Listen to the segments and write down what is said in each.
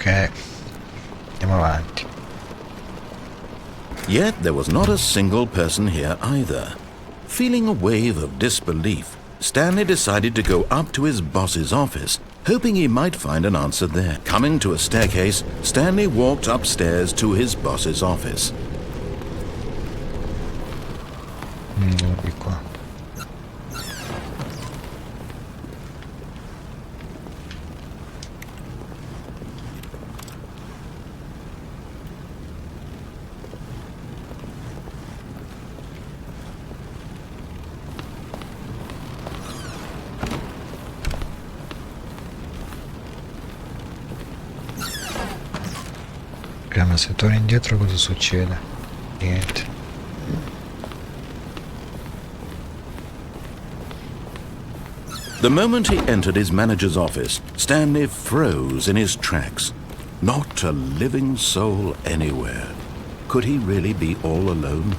Ok, andiamo avanti. Yet there was not a single person here either. Feeling a wave of disbelief, Stanley decided to go up to his boss's office, hoping he might find an answer there. Coming to a staircase, Stanley walked upstairs to his boss's office. Di qua. Ma se torni indietro cosa succede? Niente. The moment he entered his manager's office, Stanley froze in his tracks. Not a living soul anywhere. Could he really be all alone?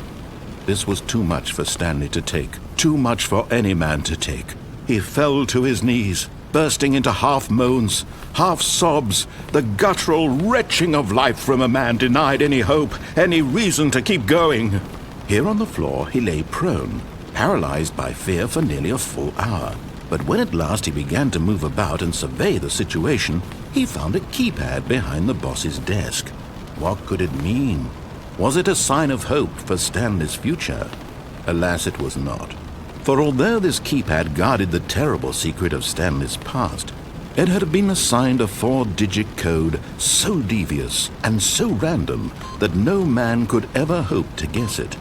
This was too much for Stanley to take. Too much for any man to take. He fell to his knees, bursting into half moans, half sobs, the guttural retching of life from a man denied any hope, any reason to keep going. Here on the floor he lay prone, paralyzed by fear for nearly a full hour. But when at last he began to move about and survey the situation, he found a keypad behind the boss's desk. What could it mean? Was it a sign of hope for Stanley's future? Alas, it was not. For although this keypad guarded the terrible secret of Stanley's past, it had been assigned a 4-digit code so devious and so random that no man could ever hope to guess it.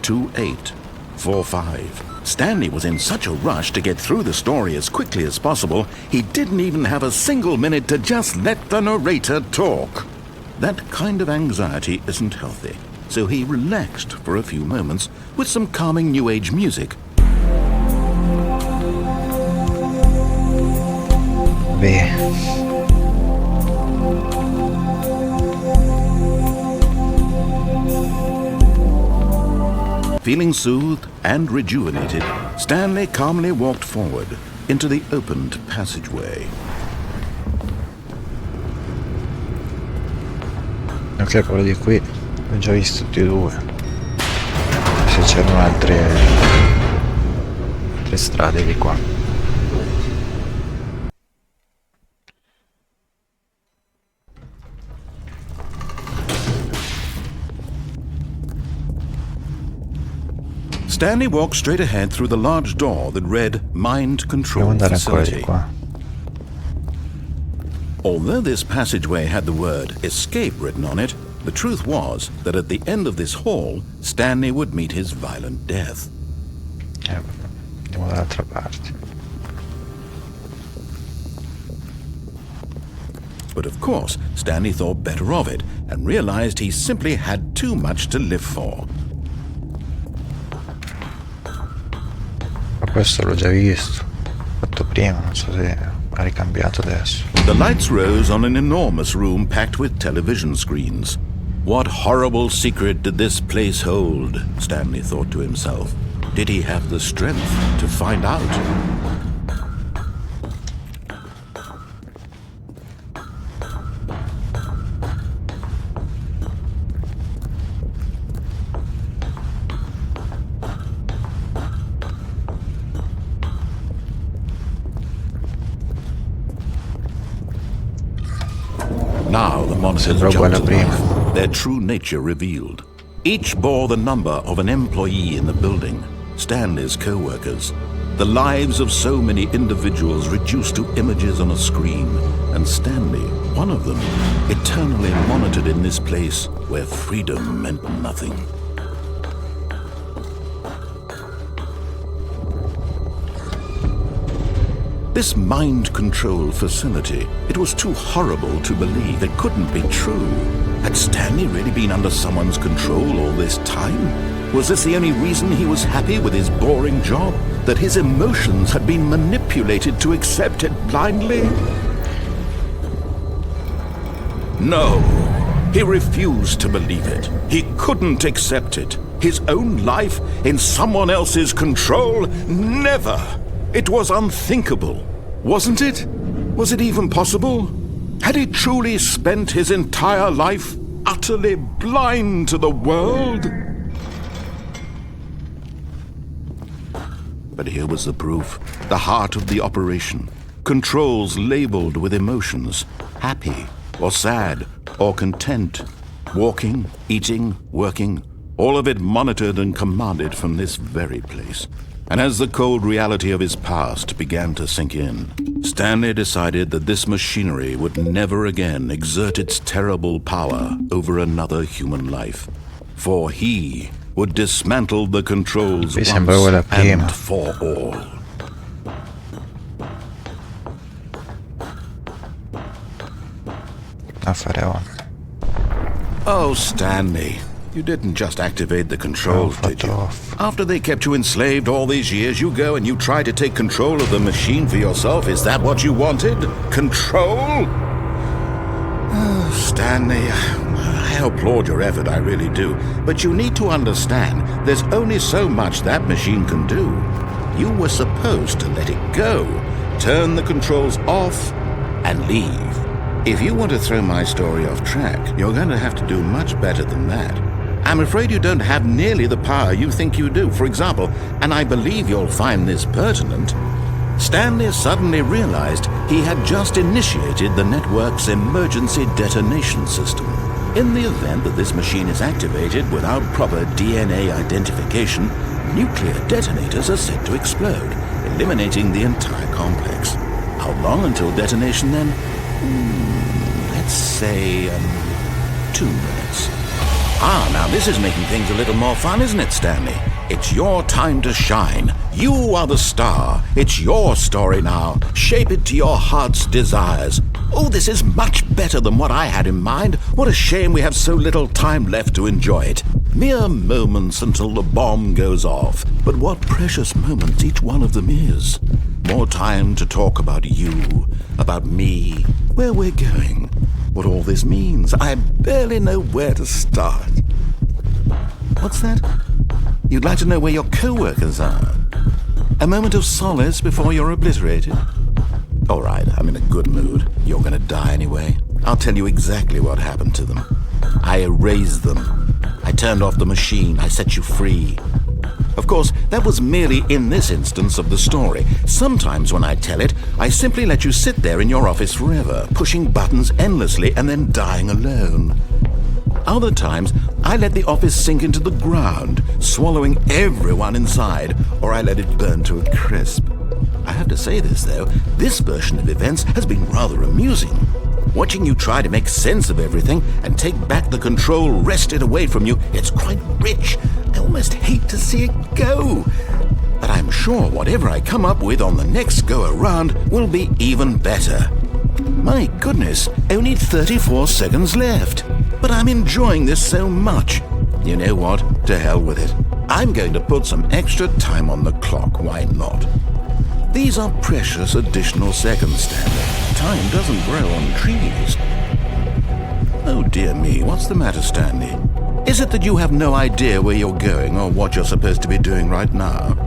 2845. Stanley was in such a rush to get through the story as quickly as possible, he didn't even have a single minute to just let the narrator talk. That kind of anxiety isn't healthy, so he relaxed for a few moments with some calming New Age music. Feeling soothed and rejuvenated, Stanley calmly walked forward into the opened passageway. Ok, quello di qui l'ho già visto tutti e due. Se c'erano altre strade di qua. Stanley walked straight ahead through the large door that read Mind Control Facility. Although this passageway had the word escape written on it, the truth was that at the end of this hall, Stanley would meet his violent death. Andiamo dall'altra parte. But of course, Stanley thought better of it and realized he simply had too much to live for. Ma questo l'ho già visto, fatto prima, non so se ha ricambiato adesso. The lights rose on an enormous room packed with television screens. What horrible secret did this place hold? Stanley thought to himself. Did he have the strength to find out? Now the monsters jumped to life, their true nature revealed. Each bore the number of an employee in the building, Stanley's co-workers. The lives of so many individuals reduced to images on a screen, and Stanley, one of them, eternally monitored in this place where freedom meant nothing. This mind control facility, it was too horrible to believe. It couldn't be true. Had Stanley really been under someone's control all this time? Was this the only reason he was happy with his boring job? That his emotions had been manipulated to accept it blindly? No, he refused to believe it. He couldn't accept it. His own life in someone else's control? Never! It was unthinkable, wasn't it? Was it even possible? Had he truly spent his entire life utterly blind to the world? But here was the proof, the heart of the operation. Controls labeled with emotions, happy or sad or content. Walking, eating, working, all of it monitored and commanded from this very place. And as the cold reality of his past began to sink in, Stanley decided that this machinery would never again exert its terrible power over another human life. For he would dismantle the controls once and for all. Oh, Stanley, you didn't just activate the controls, did you? After they kept you enslaved all these years, you go and you try to take control of the machine for yourself. Is that what you wanted? Control? Oh, Stanley, I applaud your effort, I really do. But you need to understand, there's only so much that machine can do. You were supposed to let it go, turn the controls off, and leave. If you want to throw my story off track, you're going to have to do much better than that. I'm afraid you don't have nearly the power you think you do. For example, and I believe you'll find this pertinent, Stanley suddenly realized he had just initiated the network's emergency detonation system. In the event that this machine is activated without proper DNA identification, nuclear detonators are set to explode, eliminating the entire complex. How long until detonation then? Let's say 2 minutes. Now this is making things a little more fun, isn't it, Stanley? It's your time to shine. You are the star. It's your story now. Shape it to your heart's desires. Oh, this is much better than what I had in mind. What a shame we have so little time left to enjoy it. Mere moments until the bomb goes off. But what precious moments each one of them is. More time to talk about you, about me, where we're going, what all this means. I barely know where to start. What's that? You'd like to know where your co-workers are? A moment of solace before you're obliterated? All right, I'm in a good mood. You're going to die anyway. I'll tell you exactly what happened to them. I erased them. I turned off the machine. I set you free. Of course, that was merely in this instance of the story. Sometimes when I tell it, I simply let you sit there in your office forever, pushing buttons endlessly and then dying alone. Other times, I let the office sink into the ground, swallowing everyone inside, or I let it burn to a crisp. I have to say this, though, this version of events has been rather amusing. Watching you try to make sense of everything and take back the control wrested away from you, it's quite rich. I almost hate to see it go. But I'm sure whatever I come up with on the next go-around will be even better. My goodness, only 34 seconds left. But I'm enjoying this so much. You know what? To hell with it. I'm going to put some extra time on the clock. Why not? These are precious additional seconds, Stanley. Time doesn't grow on trees. Oh dear me, what's the matter, Stanley? Is it that you have no idea where you're going or what you're supposed to be doing right now?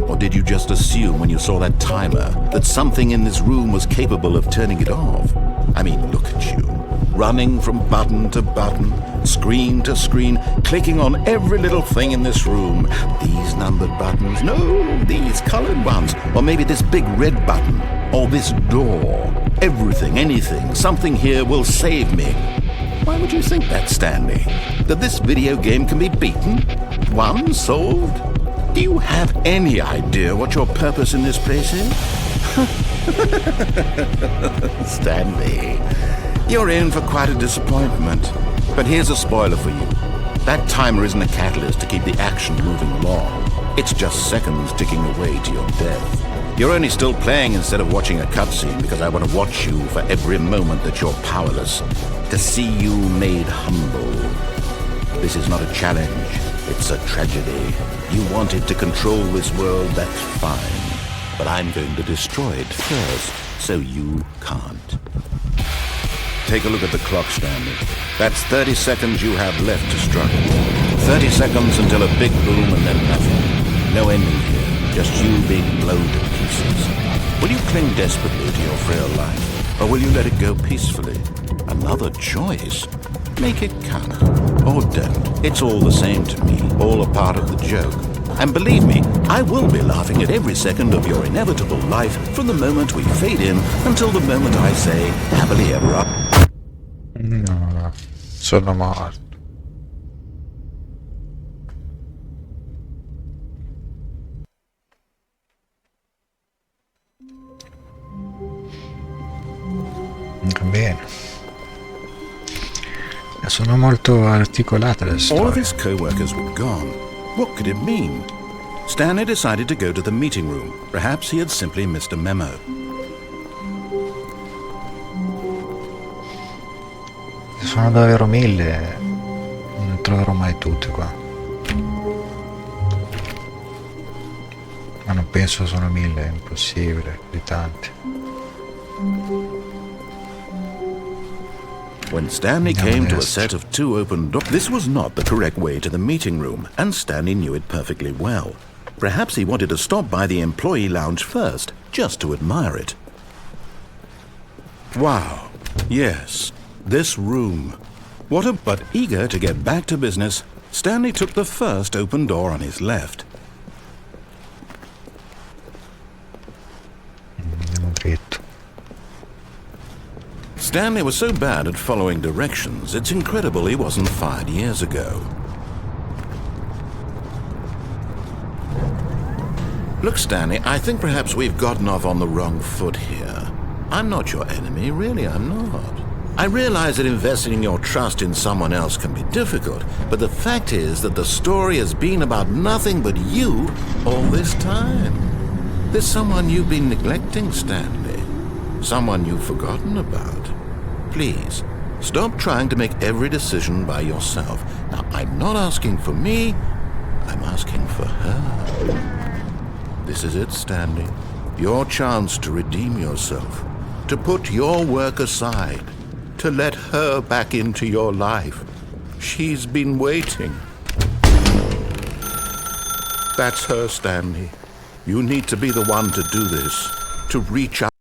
Or did you just assume when you saw that timer that something in this room was capable of turning it off? I mean, look at you. Running from button to button, screen to screen, clicking on every little thing in this room. These numbered buttons, no, these colored ones. Or maybe this big red button, or this door. Everything, anything, something here will save me. Why would you think that, Stanley? That this video game can be beaten? Won? Solved? Do you have any idea what your purpose in this place is? Stanley, you're in for quite a disappointment. But here's a spoiler for you. That timer isn't a catalyst to keep the action moving along. It's just seconds ticking away to your death. You're only still playing instead of watching a cutscene because I want to watch you for every moment that you're powerless. To see you made humble. This is not a challenge. It's a tragedy. You wanted to control this world, that's fine. But I'm going to destroy it first, so you can't. Take a look at the clock, Stanley. That's 30 seconds you have left to struggle. 30 seconds until a big boom and then nothing. No ending here, just you being blown to pieces. Will you cling desperately to your frail life? or will you let it go peacefully? Another choice? Make it count. Or don't. It's all the same to me, all a part of the joke. And believe me, I will be laughing at every second of your inevitable life from the moment we fade in until the moment I say, happily ever after. No, sono morto. Va bene. Sono molto articolate le All of storie. his co-workers were gone. What could it mean? Stanley decided to go to the meeting room. Perhaps he had simply missed a memo. Sono davvero 1000. Non troverò mai tutte qua. Ma non penso sono 1000, è impossibile, di tanti. When Stanley came to a set of 2 open doors, this was not the correct way to the meeting room, and Stanley knew it perfectly well. Perhaps he wanted to stop by the employee lounge first, just to admire it. Wow, yes, this room. But eager to get back to business, Stanley took the first open door on his left. Andiamo dritto. Stanley was so bad at following directions, it's incredible he wasn't fired years ago. Look, Stanley, I think perhaps we've gotten off on the wrong foot here. I'm not your enemy, really, I'm not. I realize that investing your trust in someone else can be difficult, but the fact is that the story has been about nothing but you all this time. There's someone you've been neglecting, Stanley. Someone you've forgotten about. Please, stop trying to make every decision by yourself. Now, I'm not asking for me, I'm asking for her. This is it, Stanley. Your chance to redeem yourself, to put your work aside, to let her back into your life. She's been waiting. That's her, Stanley. You need to be the one to do this, to reach out.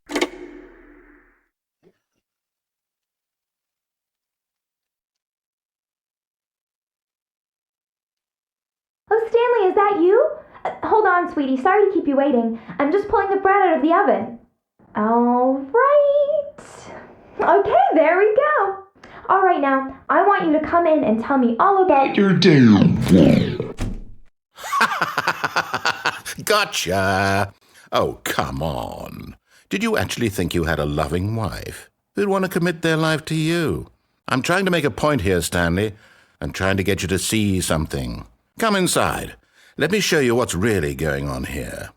Oh, Stanley, is that you? Hold on, sweetie. Sorry to keep you waiting. I'm just pulling the bread out of the oven. All right. Okay, there we go. All right, now, I want you to come in and tell me all about your day. Gotcha! Oh, come on. Did you actually think you had a loving wife who'd want to commit their life to you? I'm trying to make a point here, Stanley. I'm trying to get you to see something. Come inside. Let me show you what's really going on here.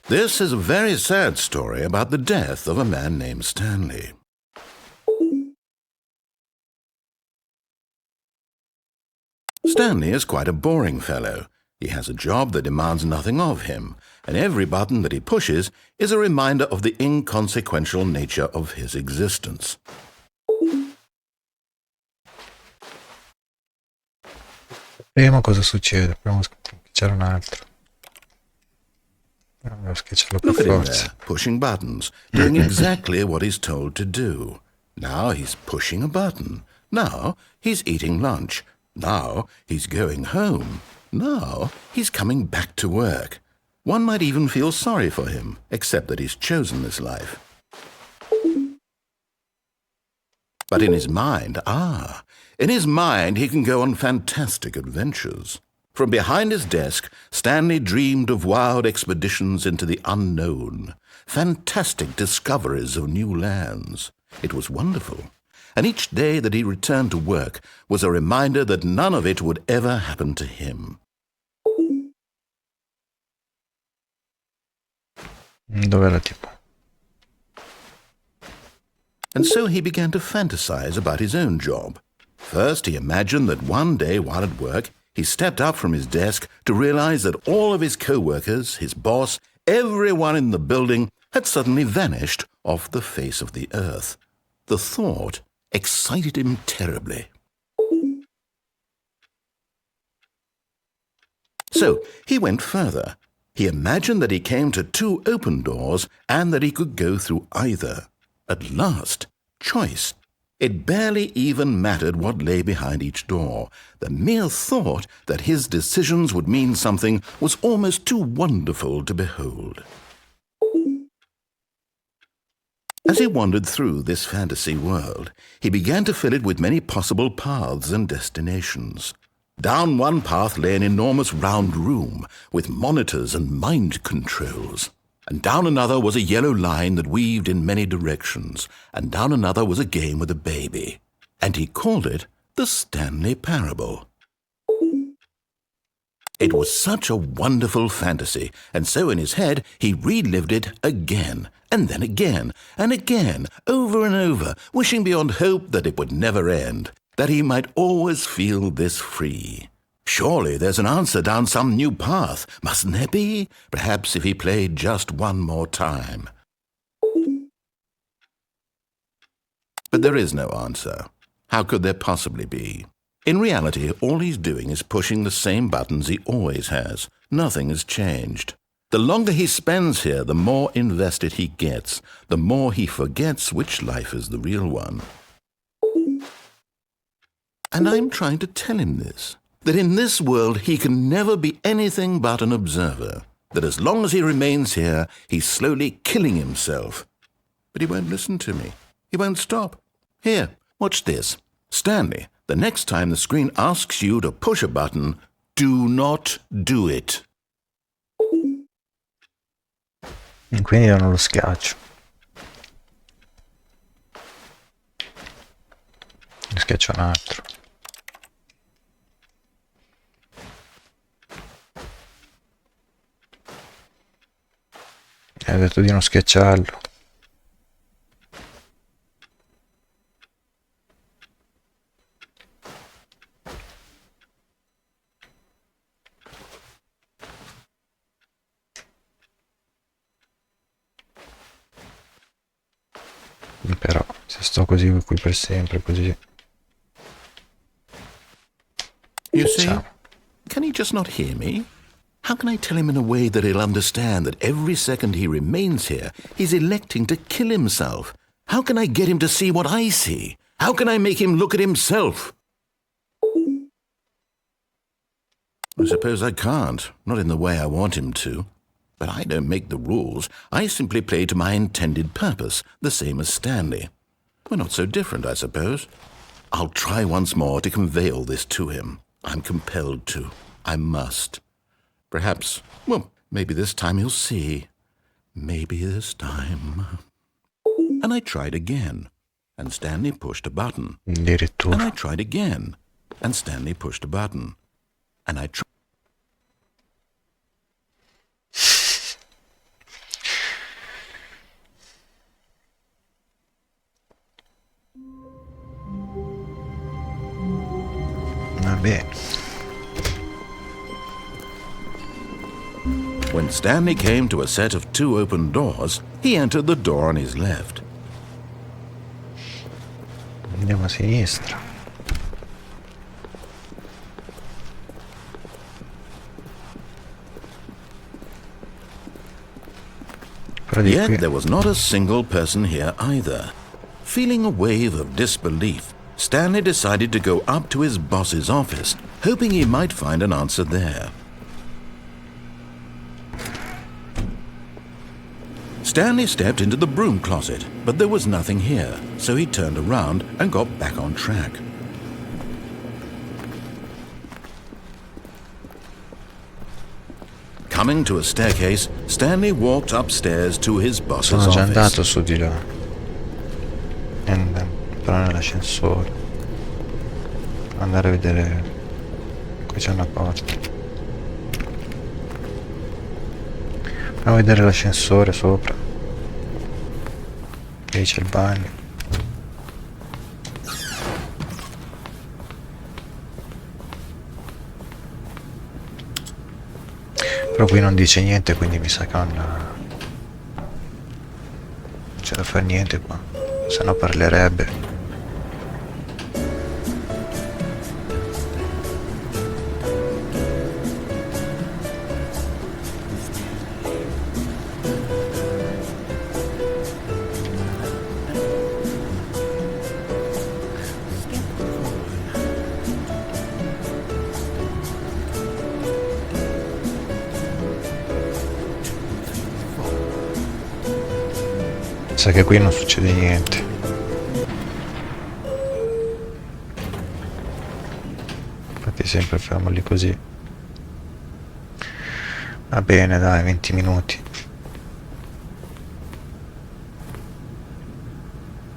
This is a very sad story about the death of a man named Stanley. Stanley is quite a boring fellow. He has a job that demands nothing of him, and every button that he pushes is a reminder of the inconsequential nature of his existence. Vediamo cosa succede. Proviamo a schiacciare un altro. Devo schiacciarlo per Look at him forza. there, pushing buttons, doing exactly what he's told to do. Now he's pushing a button. Now he's eating lunch. Now he's going home. Now he's coming back to work. One might even feel sorry for him, except that he's chosen this life. But in his mind, he can go on fantastic adventures. From behind his desk, Stanley dreamed of wild expeditions into the unknown, fantastic discoveries of new lands. It was wonderful, and each day that he returned to work was a reminder that none of it would ever happen to him. Dov'è la tipo? And so he began to fantasize about his own job. First, he imagined that one day while at work, he stepped up from his desk to realize that all of his co-workers, his boss, everyone in the building had suddenly vanished off the face of the earth. The thought excited him terribly. So he went further. He imagined that he came to two open doors and that he could go through either. At last, choice. It barely even mattered what lay behind each door. The mere thought that his decisions would mean something was almost too wonderful to behold. As he wandered through this fantasy world, he began to fill it with many possible paths and destinations. Down one path lay an enormous round room with monitors and mind controls. And down another was a yellow line that weaved in many directions, and down another was a game with a baby. And he called it the Stanley Parable. It was such a wonderful fantasy, and so in his head he relived it again, and then again, and again, over and over, wishing beyond hope that it would never end, that he might always feel this free. Surely there's an answer down some new path, mustn't there be? Perhaps if he played just one more time. But there is no answer. How could there possibly be? In reality, all he's doing is pushing the same buttons he always has. Nothing has changed. The longer he spends here, the more invested he gets, the more he forgets which life is the real one. And I'm trying to tell him this, that in this world he can never be anything but an observer, that as long as he remains here, he's slowly killing himself. But he won't listen to me. He won't stop. Here, watch this. Stanley, the next time the screen asks you to push a button, do not do it. E quindi non lo schiaccio. Ne schiaccio un altro. Ha detto di non schiacciarlo. Però se sto così qui per sempre così. You see, can he just not hear me? How can I tell him in a way that he'll understand that every second he remains here, he's electing to kill himself? How can I get him to see what I see? How can I make him look at himself? I suppose I can't, not in the way I want him to. But I don't make the rules. I simply play to my intended purpose, the same as Stanley. We're not so different, I suppose. I'll try once more to convey all this to him. I'm compelled to. I must. Perhaps, well, maybe this time he'll see. Maybe this time. And I tried again, and Stanley pushed a button. Addirittura. And I tried again, and Stanley pushed a button. And I tried. Va bene. When Stanley came to a set of two open doors, he entered the door on his left. Andiamo a sinistra. Però di qui. Yet there was not a single person here either. Feeling a wave of disbelief, Stanley decided to go up to his boss's office, hoping he might find an answer there. Stanley stepped into the broom closet, but there was nothing here, so he turned around and got back on track. Coming to a staircase, Stanley walked upstairs to his boss's Sono già office. andato su di là. Però nell'ascensore. Andare a vedere. Qui c'è una porta. Andiamo a vedere l'ascensore sopra. Lì c'è il bagno. Però qui non dice niente, quindi mi sa che non c'è da fare niente qua, se no parlerebbe. sa che qui non succede niente. Infatti sempre fermo lì così. Va bene, dai, 20 minuti.